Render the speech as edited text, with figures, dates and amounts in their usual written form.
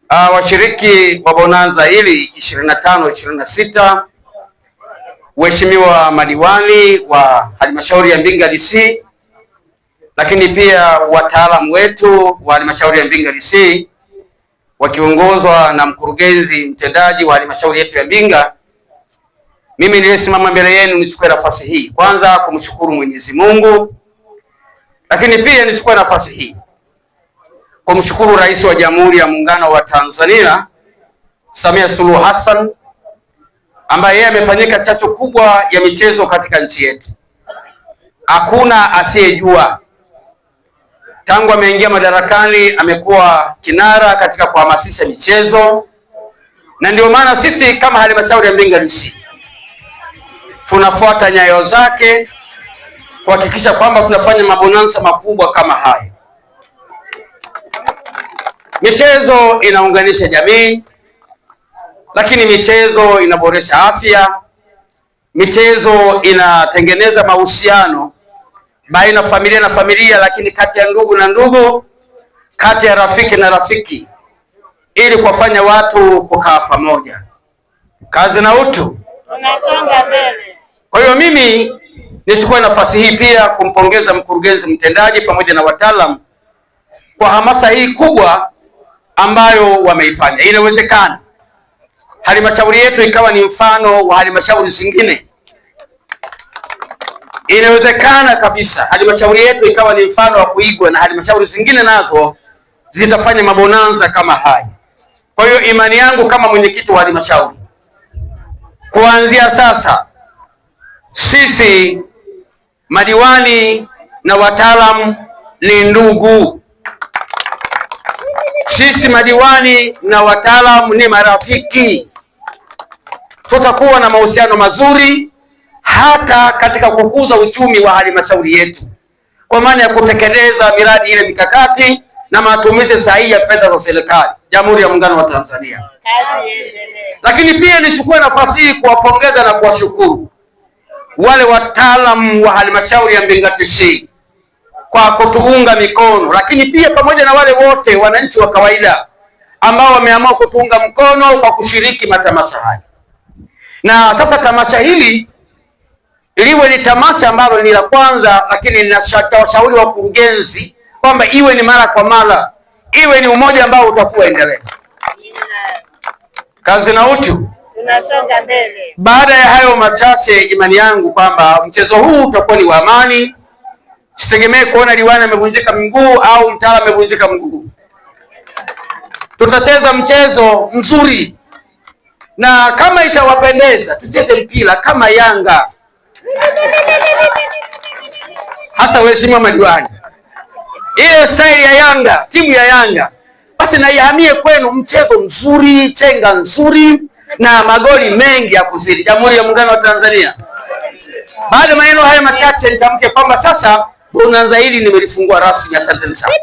Washiriki wa bonanza hili 25-26, waheshimiwa madiwani wa halmashauri ya Mbinga DC, lakini pia wataalamu wetu wa halmashauri ya Mbinga DC wakiongozwa na mkurugenzi mtendaji wa halmashauri yetu ya Mbinga. Mimi niliyesimama mbele yenu nichukue nafasi hii kwanza kumshukuru Mwenyezi Mungu, lakini pia nichukue nafasi hii kumshukuru Rais wa Jamhuri ya Muungano wa Tanzania Samia Suluhu Hassan, ambaye yeye amefanyika chachu kubwa ya michezo katika nchi yetu. Hakuna asiyejua tangu ameingia madarakani amekuwa kinara katika kuhamasisha michezo, na ndio maana sisi kama halmashauri ya Mbinga DC tunafuata nyayo zake kuhakikisha kwamba tunafanya mabonanza makubwa kama haya. Michezo inaunganisha jamii, lakini michezo inaboresha afya, michezo inatengeneza mahusiano baina familia na familia, lakini kati ya ndugu na ndugu, kati ya rafiki na rafiki, ili kuwafanya watu kukaa pamoja. Kazi na utu tunasonga mbele. Kwa hiyo mimi nichukue nafasi hii pia kumpongeza mkurugenzi mtendaji pamoja na wataalamu kwa hamasa hii kubwa ambayo wameifanya. Inawezekana halmashauri yetu ikawa ni mfano wa halmashauri zingine. Inawezekana kabisa halmashauri yetu ikawa ni mfano wa kuigwa na halmashauri zingine nazo zitafanya mabonanza kama haya. Kwa hiyo imani yangu kama mwenyekiti wa halmashauri, kuanzia sasa sisi madiwani na wataalamu ni ndugu. Sisi madiwani na wataalamu ni marafiki. Tutakuwa na mahusiano mazuri hata katika kukuza uchumi wa halmashauri yetu, kwa maana ya kutekeleza miradi ile mikakati na matumizi sahihi ya fedha za serikali Jamhuri ya Muungano wa Tanzania. Lakini pia nichukue nafasi hii kuwapongeza na kuwashukuru wale wataalamu wa halmashauri ya Mbinga DC kwa kutuunga mikono, lakini pia pamoja na wale wote wananchi wa kawaida ambao wameamua kutuunga mkono kwa kushiriki matamasha haya. Na sasa tamasha hili liwe ni tamasha ambalo ni la kwanza, lakini ninawashauri wakurugenzi kwamba iwe ni mara kwa mara, iwe ni umoja ambao utakuwa endelevu. Kazi na utu tunasonga mbele. Baada ya hayo machache, imani yangu kwamba mchezo huu utakuwa ni wa amani. Sitegemee kuona diwani amevunjika mguu au mtaalamu amevunjika mguu. Tutacheza mchezo mzuri, na kama itawapendeza tucheze mpira kama Yanga, hasa waheshimiwa madiwani, ile style ya Yanga, timu ya Yanga, basi naihamie kwenu. Mchezo mzuri, chenga nzuri na magoli mengi ya kuzidi. Jamhuri ya Muungano wa Tanzania. Baada ya maneno haya machache, nitamke kwamba sasa bonanza hili nimelifungua rasmi. Asante sana.